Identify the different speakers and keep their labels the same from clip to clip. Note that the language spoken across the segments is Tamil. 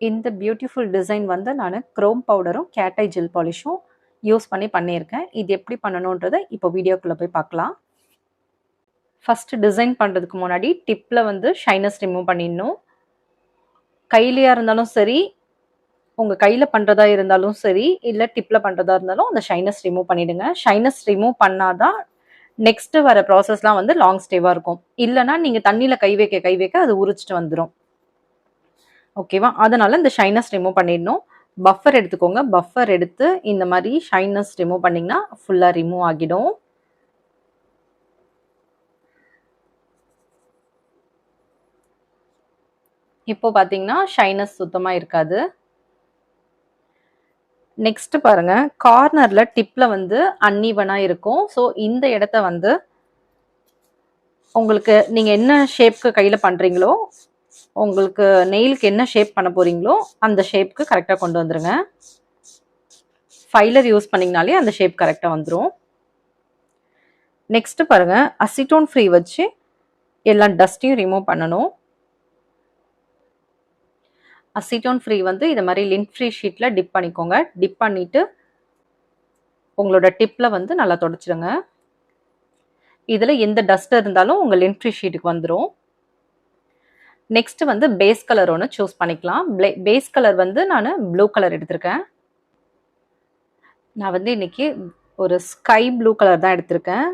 Speaker 1: இந்த பியூட்டிஃபுல் டிசைன் வந்து நான் குரோம் பவுடரும் கேட் ஐ ஜெல் பாலிஷும் யூஸ் பண்ணியிருக்கேன். இது எப்படி பண்ணணுன்றதை இப்போ வீடியோக்குள்ளே போய் பார்க்கலாம். ஃபஸ்ட்டு டிசைன் பண்ணுறதுக்கு முன்னாடி டிப்பில் வந்து ஷைனஸ் ரிமூவ் பண்ணிடணும். கையிலையாக இருந்தாலும் சரி, உங்கள் கையில் பண்ணுறதா இருந்தாலும் சரி, இல்லை டிப்பில் பண்ணுறதா இருந்தாலும் அந்த ஷைனஸ் ரிமூவ் பண்ணிவிடுங்க. ஷைனஸ் ரிமூவ் பண்ணாதான் நெக்ஸ்ட்டு வர ப்ராசஸ்லாம் வந்து லாங் ஸ்டேவாக இருக்கும். இல்லைனா நீங்கள் தண்ணியில் கை வைக்க அது உரிச்சிட்டு வந்துடும். ஓகேவா? அதனால இந்த ஷைனஸ் ரிமூவ் பண்ணிடணும். பஃபர் எடுத்துக்கோங்க. பஃபர் எடுத்து இந்த மாதிரி ஷைனஸ் ரிமூவ் பண்ணிங்கன்னா ஃபுல்லாக ரிமூவ் ஆகிடும். இப்போ பார்த்தீங்கன்னா ஷைனஸ் சுத்தமாக இருக்காது. நெக்ஸ்ட் பாருங்க, கார்னரில் டிப்பில் வந்து அன்ஈவனாக இருக்கும். ஸோ இந்த இடத்த வந்து உங்களுக்கு நீங்கள் என்ன ஷேப்க்கு கையில் பண்ணுறீங்களோ, உங்களுக்கு நெயிலுக்கு என்ன ஷேப் பண்ண போகிறீங்களோ அந்த ஷேப்க்கு கரெக்டாக கொண்டு வந்துடுங்க. ஃபைலர் யூஸ் பண்ணிங்கனாலே அந்த ஷேப் கரெக்டாக வந்துடும். நெக்ஸ்ட்டு பாருங்கள், அசிட்டோன் ஃப்ரீ வச்சு எல்லா டஸ்ட்டையும் ரிமூவ் பண்ணணும். அசிட்டோன் ஃப்ரீ வந்து இதை மாதிரி லிண்ட் ஃப்ரீ ஷீட்டில் டிப் பண்ணிக்கோங்க. டிப் பண்ணிவிட்டு உங்களோட டிப்பில் வந்து நல்லா தொடச்சிடுங்க. இதில் எந்த டஸ்ட் இருந்தாலும் உங்கள் லிண்ட் ஃப்ரீ ஷீட்டுக்கு வந்துடும். நெக்ஸ்ட் வந்து பேஸ் கலர் ஒன்று சூஸ் பண்ணிக்கலாம். பேஸ் கலர் வந்து நான் ப்ளூ கலர் எடுத்திருக்கேன். நான் வந்து இன்னைக்கு ஒரு ஸ்கை ப்ளூ கலர் தான் எடுத்திருக்கேன்.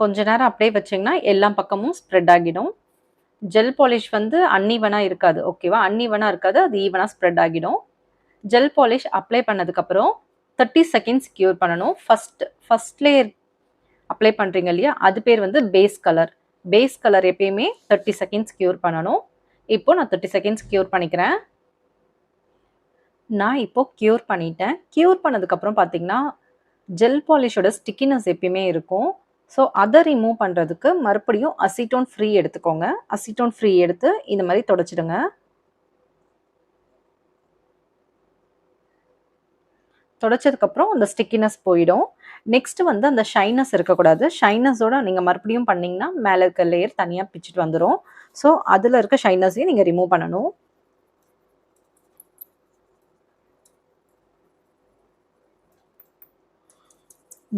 Speaker 1: கொஞ்ச நேரம் அப்படியே வச்சிங்கன்னா எல்லா பக்கமும் ஸ்ப்ரெட் ஆகிடும். ஜெல் பாலிஷ் வந்து அன்ஈவனாக இருக்காது. ஓகேவா? அன்ஈவனாக இருக்காது, அது ஈவனாக ஸ்ப்ரெட் ஆகிடும். ஜெல் பாலிஷ் அப்ளை பண்ணதுக்கப்புறம் 30 செகண்ட்ஸ் க்யூர் பண்ணணும். ஃபர்ஸ்ட் லேயர் அப்ளை பண்ணுறீங்க இல்லையா, அது பேர் வந்து பேஸ் கலர். பேஸ் கலர் எப்பயுமே 30 செகண்ட்ஸ் க்யூர் பண்ணணும். இப்போ நான் 30 செகண்ட்ஸ் க்யூர் பண்ணிக்கிறேன். நான் இப்போ க்யூர் பண்ணிட்டேன். க்யூர் பண்ணதுக்கப்புறம் பார்த்தீங்கன்னா ஜெல் பாலிஷோட ஸ்டிக்கினஸ் எப்பயுமே இருக்கும். ஸோ அதை ரிமூவ் பண்ணுறதுக்கு மறுபடியும் அசிட்டோன் ஃப்ரீ எடுத்துக்கோங்க. அசிட்டோன் ஃப்ரீ எடுத்து இந்த மாதிரி தொடச்சிடுங்க. தொடச்சதுக்கப்புறம் அந்த ஸ்டிக்கினஸ் போயிடும். நெக்ஸ்ட் வந்து அந்த ஷைனஸ் இருக்கக்கூடாது. ஷைனஸோட நீங்கள் மறுபடியும் பண்ணிங்கன்னா மேலே இருக்க லேயர் தனியாக பிச்சுட்டு வந்துடும். ஸோ அதில் இருக்க ஷைனஸையும் நீங்கள் ரிமூவ் பண்ணணும்.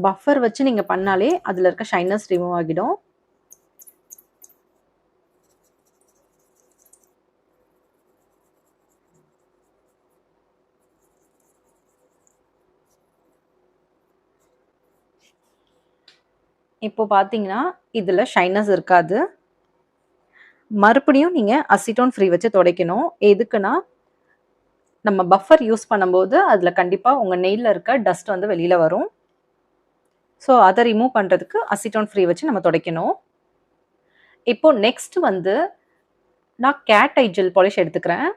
Speaker 1: பஃபர் வச்சு நீங்கள் பண்ணாலே அதில் இருக்க ஷைனஸ் ரிமூவ் ஆகிடும். இப்போ பார்த்தீங்கன்னா இதில் ஷைனஸ் இருக்காது. மறுபடியும் நீங்கள் அசிட்டோன் ஃப்ரீ வச்சு துடைக்கணும். எதுக்குன்னா நம்ம பஃபர் யூஸ் பண்ணும்போது அதில் கண்டிப்பாக உங்கள் நெயிலில் இருக்க டஸ்ட் வந்து வெளியில் வரும். ஸோ அதை ரிமூவ் பண்ணுறதுக்கு அசிட்டோன் ஃப்ரீ வச்சு நம்ம துடைக்கணும். இப்போ நெக்ஸ்ட் வந்து நான் கேட் ஐ ஜெல் பாலிஷ் எடுத்துக்கிறேன்.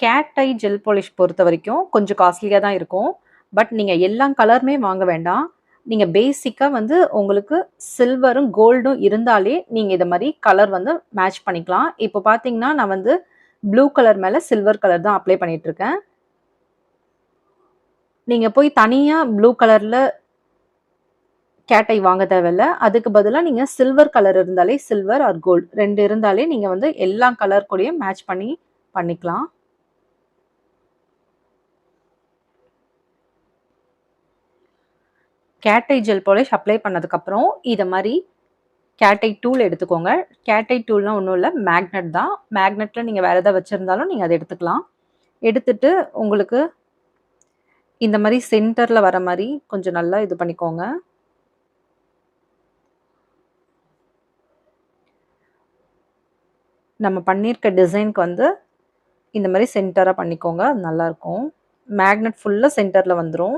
Speaker 1: கேட் ஐ ஜெல் பாலிஷ் பொறுத்த வரைக்கும் கொஞ்சம் காஸ்ட்லியாக தான் இருக்கும். பட் நீங்கள் எல்லா கலருமே வாங்க வேண்டாம். நீங்கள் பேசிக்காக வந்து உங்களுக்கு சில்வரும் கோல்டும் இருந்தாலே நீங்கள் இதை மாதிரி கலர் வந்து மேட்ச் பண்ணிக்கலாம். இப்போ பார்த்தீங்கன்னா நான் வந்து ப்ளூ கலர் மேலே சில்வர் கலர் தான் அப்ளை பண்ணிகிட்ருக்கேன். நீங்கள் போய் தனியாக ப்ளூ கலரில் கேட் ஐ வாங்க தேவையில்ல. அதுக்கு பதிலாக நீங்கள் சில்வர் கலர் இருந்தாலே, சில்வர் ஆர் கோல்டு 2 இருந்தாலே நீங்கள் வந்து எல்லா கலர் கூடயும் மேட்ச் பண்ணிக்கலாம். Cat eye gel polish apply பண்ணதுக்கப்புறம் இதை மாதிரி கேட் ஐ டூல் எடுத்துக்கோங்க. கேட் ஐ டூல்னால் ஒன்றும் இல்லை, மேக்னெட் தான். மேக்னெட்டில் நீங்கள் வேறு எதாவது வச்சுருந்தாலும் நீங்கள் அதை எடுத்துக்கலாம். எடுத்துட்டு உங்களுக்கு இந்த மாதிரி சென்டரில் வர மாதிரி கொஞ்சம் நல்லா இது பண்ணிக்கோங்க. நம்ம பண்ணியிருக்க டிசைனுக்கு வந்து இந்த மாதிரி சென்டராக பண்ணிக்கோங்க. அது நல்லாயிருக்கும். மேக்னெட் ஃபுல்லாக சென்டரில் வந்துடும்.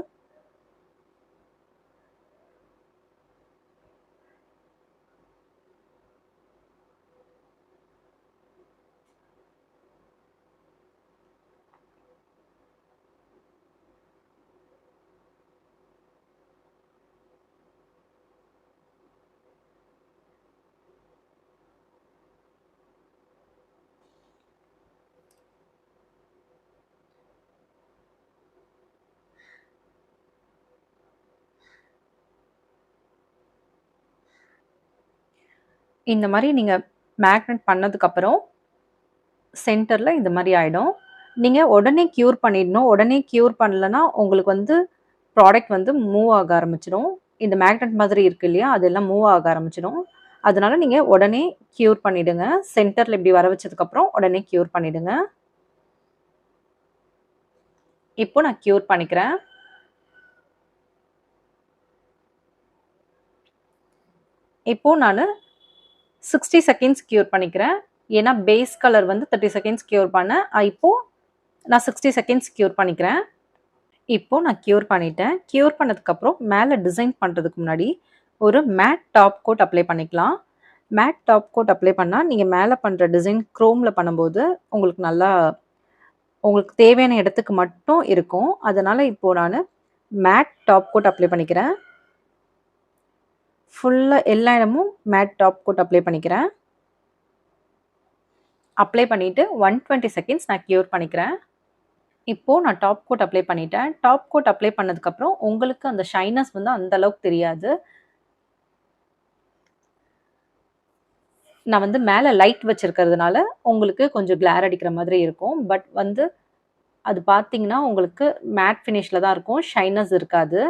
Speaker 1: இந்த மாரி நீங்க மேக்னெட் பண்ணதுக்கப்புறம் சென்டர்ல இந்த மாரி ஆயிடும். நீங்க உடனே க்யூர் பண்ணிடணும். உடனே க்யூர் பண்ணலன்னா, உங்களுக்கு வந்து ப்ராடக்ட் வந்து மூவ் ஆக ஆரம்பிச்சுரும். இந்த மேக்னெட் மாதிரி இருக்கு இல்லையா? அதெல்லாம் மூவ் ஆக ஆரம்பிச்சுடும். அதனால நீங்க உடனே க்யூர் பண்ணிடுங்க. சென்டர்ல இப்படி வர வச்சதுக்கப்புறம் உடனே க்யூர் பண்ணிடுங்க. இப்போ நான் க்யூர் பண்ணிக்கிறேன். இப்போ நானு 60 செகண்ட்ஸ் க்யூர் பண்ணிக்கிறேன். ஏன்னா பேஸ் கலர் வந்து 30 செகண்ட்ஸ் க்யூர் பண்ணேன். இப்போ நான் 60 செகண்ட்ஸ் க்யூர் பண்ணிக்கிறேன். இப்போ நான் க்யூர் பண்ணிட்டேன். க்யூர் பண்ணதுக்கப்புறம் மேலே டிசைன் பண்ணுறதுக்கு முன்னாடி ஒரு மேட் டாப் கோட் அப்ளை பண்ணிக்கலாம். மேட் டாப் கோட் அப்ளை பண்ணால் நீங்கள் மேலே பண்ணுற டிசைன் க்ரோமில் பண்ணும்போது உங்களுக்கு நல்லா உங்களுக்கு தேவையான இடத்துக்கு மட்டும் இருக்கும். அதனால் இப்போது நான் மேட் டாப் கோட் அப்ளை பண்ணிக்கிறேன். ஃபுல்லாக எல்லா இடமும் மேட் டாப் கோட் அப்ளை பண்ணிக்கிறேன். அப்ளை பண்ணிவிட்டு 120 செகண்ட்ஸ் நான் க்யூர் பண்ணிக்கிறேன். இப்போது நான் டாப் கோட் அப்ளை பண்ணிட்டேன். டாப் கோட் அப்ளை பண்ணதுக்கப்புறம் உங்களுக்கு அந்த ஷைனஸ் வந்து அந்த அளவுக்கு தெரியாது. நான் வந்து மேலே லைட் வச்சிருக்கிறதுனால உங்களுக்கு கொஞ்சம் கிளார் அடிக்கிற மாதிரி இருக்கும். பட் வந்து அது பார்த்தீங்கன்னா உங்களுக்கு மேட் ஃபினிஷில் தான் இருக்கும். ஷைனஸ் இருக்காது.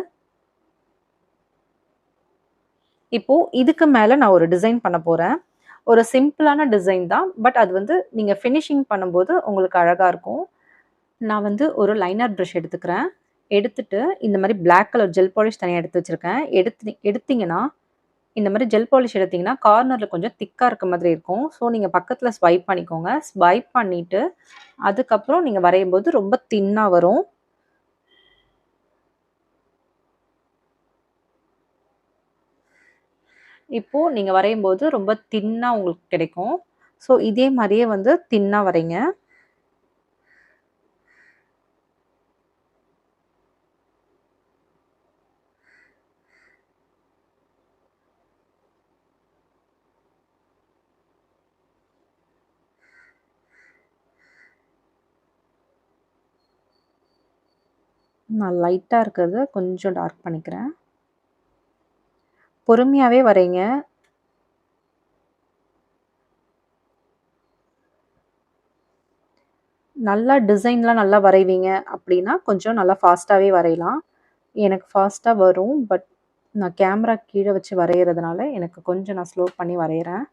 Speaker 1: இப்போது இதுக்கு மேலே நான் ஒரு டிசைன் பண்ண போகிறேன். ஒரு சிம்பிளான டிசைன் தான். பட் அது வந்து நீங்கள் ஃபினிஷிங் பண்ணும்போது உங்களுக்கு அழகாக இருக்கும். நான் வந்து ஒரு லைனர் ப்ரஷ் எடுத்துக்கிறேன். எடுத்துட்டு இந்த மாதிரி பிளாக் கலர் ஜெல் பாலிஷ் தனியாக எடுத்து வச்சுருக்கேன். எடுத்தீங்கன்னா இந்த மாதிரி ஜெல் பாலிஷ் எடுத்தீங்கன்னா கார்னரில் கொஞ்சம் திக்காக இருக்க மாதிரி இருக்கும். ஸோ நீங்கள் பக்கத்தில் ஸ்வைப் பண்ணிக்கோங்க. ஸ்வைப் பண்ணிவிட்டு அதுக்கப்புறம் நீங்கள் வரையும்போது ரொம்ப தின்னாக வரும். இப்போது நீங்கள் வரையும்போது ரொம்ப தின்னாக உங்களுக்கு கிடைக்கும். ஸோ இதே மாதிரியே வந்து தின்னாக வரைங்க. நான் லைட்டாக இருக்கிறத கொஞ்சம் டார்க் பண்ணிக்கிறேன். பொறுமையாகவே வரைங்க. நல்லா டிசைன்லாம் நல்லா வரைவீங்க அப்படின்னா கொஞ்சம் நல்லா ஃபாஸ்ட்டாகவே வரையலாம். எனக்கு ஃபாஸ்ட்டாக வரும். பட் நான் கேமரா கீழே வச்சு வரைகிறதுனால எனக்கு கொஞ்சம் நான் ஸ்லோ பண்ணி வரைகிறேன்.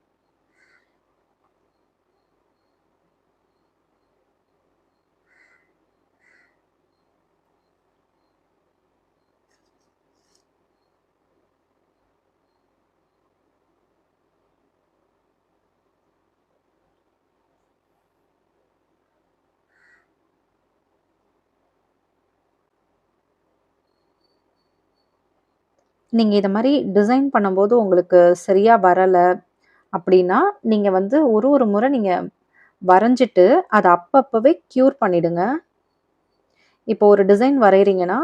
Speaker 1: நீங்கள் இதை மாதிரி டிசைன் பண்ணும்போது உங்களுக்கு சரியாக வரலை அப்படின்னா நீங்கள் வந்து ஒரு முறை நீங்கள் வரைஞ்சிட்டு அதை அப்பப்போவே க்யூர் பண்ணிடுங்க. இப்போ ஒரு டிசைன் வரைகிறீங்கன்னா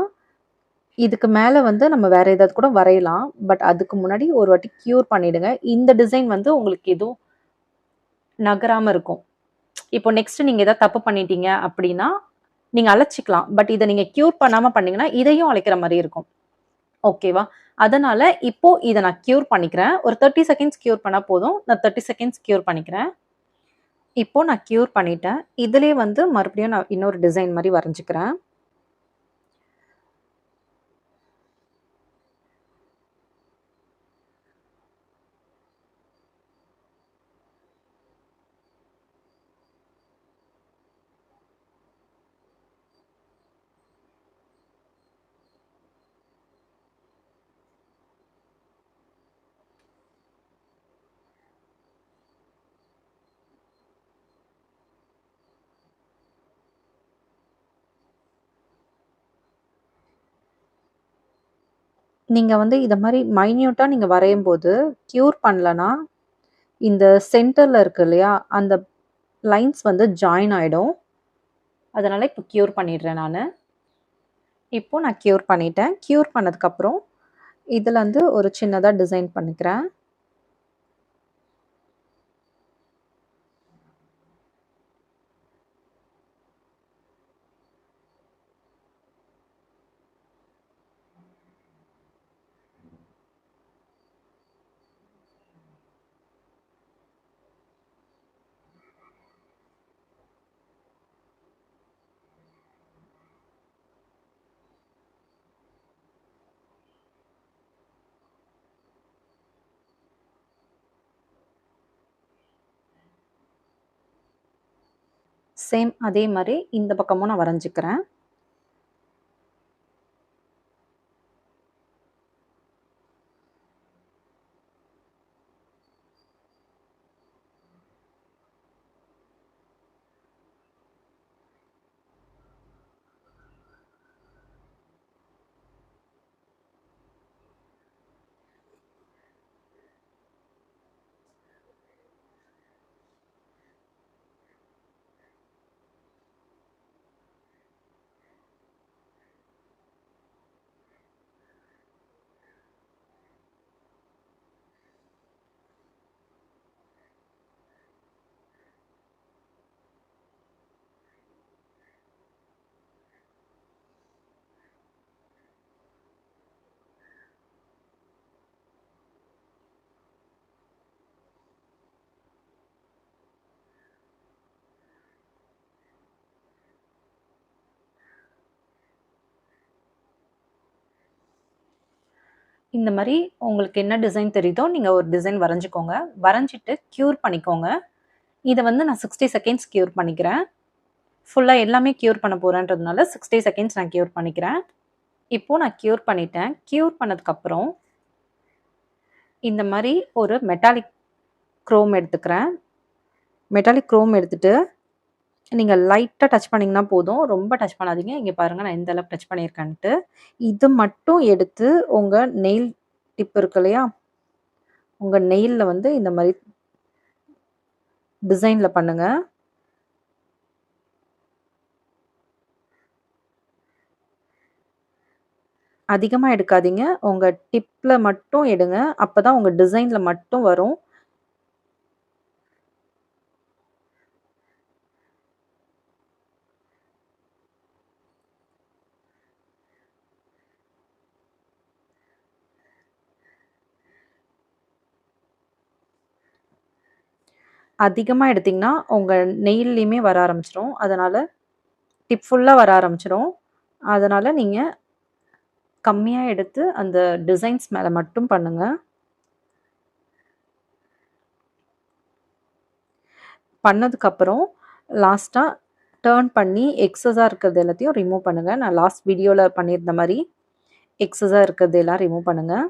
Speaker 1: இதுக்கு மேலே வந்து நம்ம வேற ஏதாவது கூட வரையலாம். பட் அதுக்கு முன்னாடி ஒரு வாட்டி க்யூர் பண்ணிடுங்க. இந்த டிசைன் வந்து உங்களுக்கு எதுவும் நகராமல் இருக்கும். இப்போ நெக்ஸ்ட் நீங்கள் ஏதாவது தப்பு பண்ணிட்டீங்க அப்படின்னா நீங்கள் அழைச்சிக்கலாம். பட் இதை நீங்கள் க்யூர் பண்ணாமல் பண்ணீங்கன்னா இதையும் அழைக்கிற மாதிரி இருக்கும். ஓகேவா? அதனால இப்போ இதை நான் க்யூர் பண்ணிக்கிறேன். ஒரு 30 செகண்ட்ஸ் க்யூர் பண்ணால் போதும். நான் 30 செகண்ட்ஸ் க்யூர் பண்ணிக்கிறேன். இப்போ நான் க்யூர் பண்ணிட்டேன். இதிலே வந்து மறுபடியும் நான் இன்னொரு டிசைன் மாதிரி வரைஞ்சிக்கிறேன். நீங்கள் வந்து இதை மாதிரி மைன்யூட்டாக நீங்கள் வரையும் போது க்யூர் பண்ணலன்னா இந்த சென்டரில் இருக்கு இல்லையா அந்த லைன்ஸ் வந்து ஜாயின் ஆகிடும். அதனால் இப்போ க்யூர் பண்ணிடுறேன் நான். இப்போ நான் க்யூர் பண்ணிட்டேன். க்யூர் பண்ணதுக்கப்புறம் இதில் வந்து ஒரு சின்னதாக டிசைன் பண்ணிக்கிறேன். சேம் அதே மாதிரி இந்த பக்கமும் நான் வரைஞ்சிக்கிறேன். இந்த மாதிரி உங்களுக்கு என்ன டிசைன் தெரியுதோ நீங்கள் ஒரு டிசைன் வரைஞ்சிக்கோங்க. வரைஞ்சிட்டு க்யூர் பண்ணிக்கோங்க. இதை வந்து நான் 60 செகண்ட்ஸ் க்யூர் பண்ணிக்கிறேன். ஃபுல்லாக எல்லாமே க்யூர் பண்ண போகிறேன்றதுனால 60 செகண்ட்ஸ் நான் க்யூர் பண்ணிக்கிறேன். இப்போது நான் க்யூர் பண்ணிட்டேன். க்யூர் பண்ணதுக்கப்புறம் இந்த மாதிரி ஒரு மெட்டாலிக் குரோம் எடுத்துக்கிறேன். மெட்டாலிக் குரோம் எடுத்துகிட்டு நீங்கள் லைட்டாக டச் பண்ணிங்கன்னா போதும், ரொம்ப டச் பண்ணாதீங்க. இங்கே பாருங்கள் நான் எந்த அளவுக்கு டச் பண்ணியிருக்கேன்ட்டு. இது மட்டும் எடுத்து உங்கள் நெயில் டிப் இருக்கு இல்லையா, உங்கள் நெயிலில் வந்து இந்த மாதிரி டிசைனில் பண்ணுங்கள். அதிகமாக எடுக்காதீங்க, உங்கள் டிப்பில் மட்டும் எடுங்க. அப்போ தான் உங்கள் டிசைனில் மட்டும் வரும். அதிகமாக எடுத்திங்கன்னா உங்கள் நெயில்லையுமே வர ஆரம்பிச்சிடும். அதனால் டிப் ஃபுல்லாக வர ஆரம்பிச்சிடும். அதனால் நீங்கள் கம்மியாக எடுத்து அந்த டிசைன்ஸ் மேலே மட்டும் பண்ணுங்கள். பண்ணதுக்கப்புறம் லாஸ்ட்டாக டர்ன் பண்ணி எக்ஸஸாக இருக்கிறது எல்லாத்தையும் ரிமூவ் பண்ணுங்கள். நான் லாஸ்ட் வீடியோவில் பண்ணியிருந்த மாதிரி எக்ஸஸாக இருக்கிறது எல்லாம் ரிமூவ் பண்ணுங்கள்.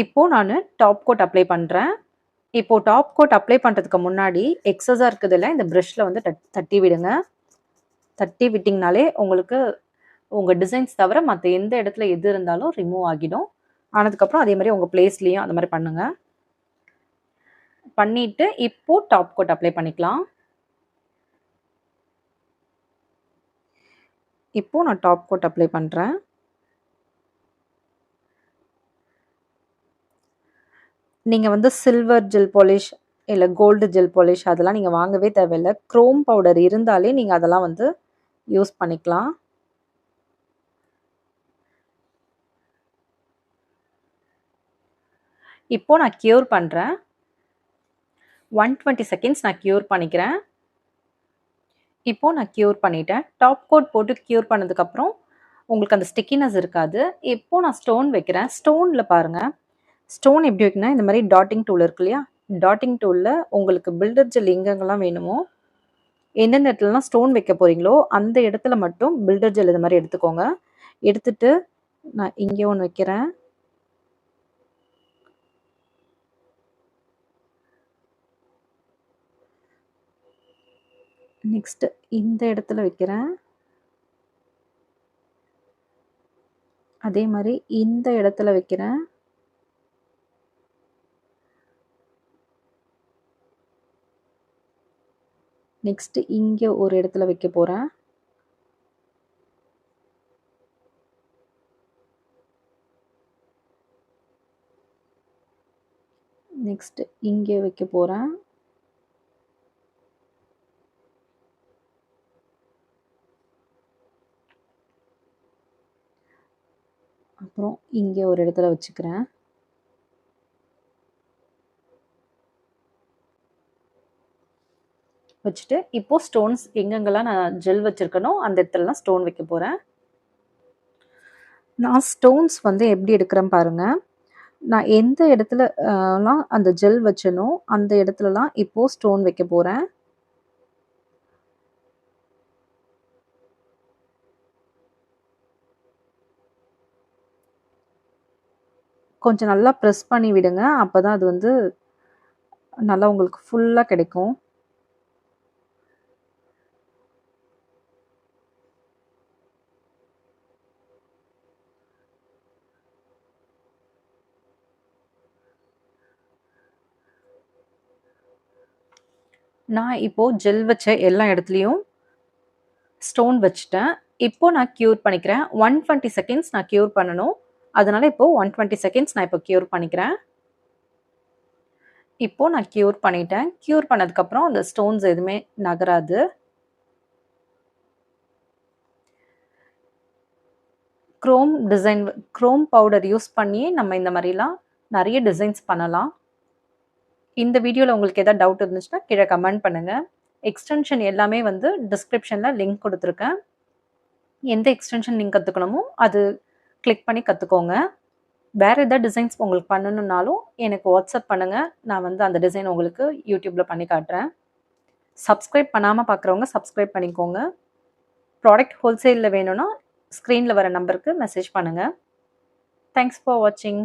Speaker 1: இப்போது நான் டாப் கோட் அப்ளை பண்ணுறேன். இப்போது டாப் கோட் அப்ளை பண்ணுறதுக்கு முன்னாடி எக்ஸஸாக இருக்கிறதெல்லாம் இந்த ப்ரஷ்ஷில் வந்து தட்டி விடுங்க. தட்டி விட்டிங்கனாலே உங்களுக்கு உங்கள் டிசைன்ஸ் தவிர மற்ற எந்த இடத்துல எது இருந்தாலும் ரிமூவ் ஆகிடும். ஆனதுக்கப்புறம் அதே மாதிரி உங்கள் பிளேஸ்லேயும் அந்த மாதிரி பண்ணுங்கள். பண்ணிவிட்டு இப்போது டாப் கோட் அப்ளை பண்ணிக்கலாம். இப்போது நான் டாப் கோட் அப்ளை பண்ணுறேன். நீங்கள் வந்து சில்வர் ஜெல் பாலிஷ் இல்லை கோல்டு ஜெல் பாலிஷ் அதெல்லாம் நீங்கள் வாங்கவே தேவையில்லை. குரோம் பவுடர் இருந்தாலே நீங்கள் அதெல்லாம் வந்து யூஸ் பண்ணிக்கலாம். இப்போது நான் க்யூர் பண்ணுறேன். 120 செகண்ட்ஸ் நான் க்யூர் பண்ணிக்கிறேன். இப்போது நான் க்யூர் பண்ணிட்டேன். டாப் கோட் போட்டு க்யூர் பண்ணதுக்கப்புறம் உங்களுக்கு அந்த ஸ்டிக்கினஸ் இருக்காது. இப்போது நான் ஸ்டோன் வைக்கிறேன். ஸ்டோனில் பாருங்கள், ஸ்டோன் எப்படி வைக்கணும்னா இந்த மாதிரி டாட்டிங் டூல் இருக்கு இல்லையா, டாட்டிங் டூலில் உங்களுக்கு பில்டர் ஜெல் எங்கெங்கெல்லாம் வேணுமோ, எந்தெந்த இடத்துலலாம் ஸ்டோன் வைக்க போகிறீங்களோ அந்த இடத்துல மட்டும் பில்டர் ஜெல் இது மாதிரி எடுத்துக்கோங்க. எடுத்துட்டு நான் இங்கே ஒன்று வைக்கிறேன். நெக்ஸ்ட்டு இந்த இடத்துல வைக்கிறேன். அதே மாதிரி இந்த இடத்துல வைக்கிறேன். நெக்ஸ்ட்டு இங்கே ஒரு இடத்துல வைக்க போகிறேன். நெக்ஸ்ட்டு இங்கே வைக்க போகிறேன். அப்புறம் இங்கே ஒரு இடத்துல வச்சுக்கிறேன். வச்சுட்டு இப்போது ஸ்டோன்ஸ் எங்கெங்கெல்லாம் நான் ஜெல் வச்சுருக்கனோ அந்த இடத்துலலாம் ஸ்டோன் வைக்க போகிறேன். நான் ஸ்டோன்ஸ் வந்து எப்படி எடுக்கிறேன் பாருங்க. நான் எந்த இடத்துல லாம் அந்த ஜெல் வச்சேனோ, அந்த இடத்துலலாம் இப்போ ஸ்டோன் வைக்க போறேன். கொஞ்சம் நல்லா ப்ரெஸ் பண்ணி விடுங்க. அப்பதான் அது வந்து நல்லா உங்களுக்கு ஃபுல்லா கிடைக்கும். நான் இப்போ ஜெல் வச்ச எல்லா இடத்துலயும் ஸ்டோன் வச்சுட்டேன். இப்போ நான் க்யூர் பண்ணிக்கிறேன். 120 செகண்ட்ஸ் நான் க்யூர் பண்ணணும். அதனால இப்போ 120 செகண்ட்ஸ் நான் இப்போ க்யூர் பண்ணிக்கிறேன். இப்போ நான் க்யூர் பண்ணிட்டேன். க்யூர் பண்ணதுக்கப்புறம் அந்த ஸ்டோன்ஸ் எதுவுமே நகராது. குரோம் பவுடர் யூஸ் பண்ணி நம்ம இந்த மாதிரிலாம் நிறைய டிசைன்ஸ் பண்ணலாம். இந்த வீடியோவில் உங்களுக்கு எதாவது டவுட் இருந்துச்சுன்னா கீழே கமெண்ட் பண்ணுங்கள். எக்ஸ்டென்ஷன் எல்லாமே வந்து டிஸ்கிரிப்ஷனில் லிங்க் கொடுத்துருக்கேன். எந்த எக்ஸ்டென்ஷன் நீங்கள் கற்றுக்கணுமோ அது கிளிக் பண்ணி கற்றுக்கோங்க. வேறு எதாவது டிசைன்ஸ் உங்களுக்கு பண்ணணுன்னாலும் எனக்கு வாட்ஸ்அப் பண்ணுங்கள். நான் வந்து அந்த டிசைன் உங்களுக்கு யூடியூப்பில் பண்ணி காட்டுறேன். சப்ஸ்கிரைப் பண்ணாமல் பார்க்குறவங்க சப்ஸ்கிரைப் பண்ணிக்கோங்க. ப்ராடக்ட் ஹோல்சேலில் வேணும்னா ஸ்க்ரீனில் வர நம்பருக்கு மெசேஜ் பண்ணுங்கள். தேங்க்ஸ் ஃபார் வாட்சிங்.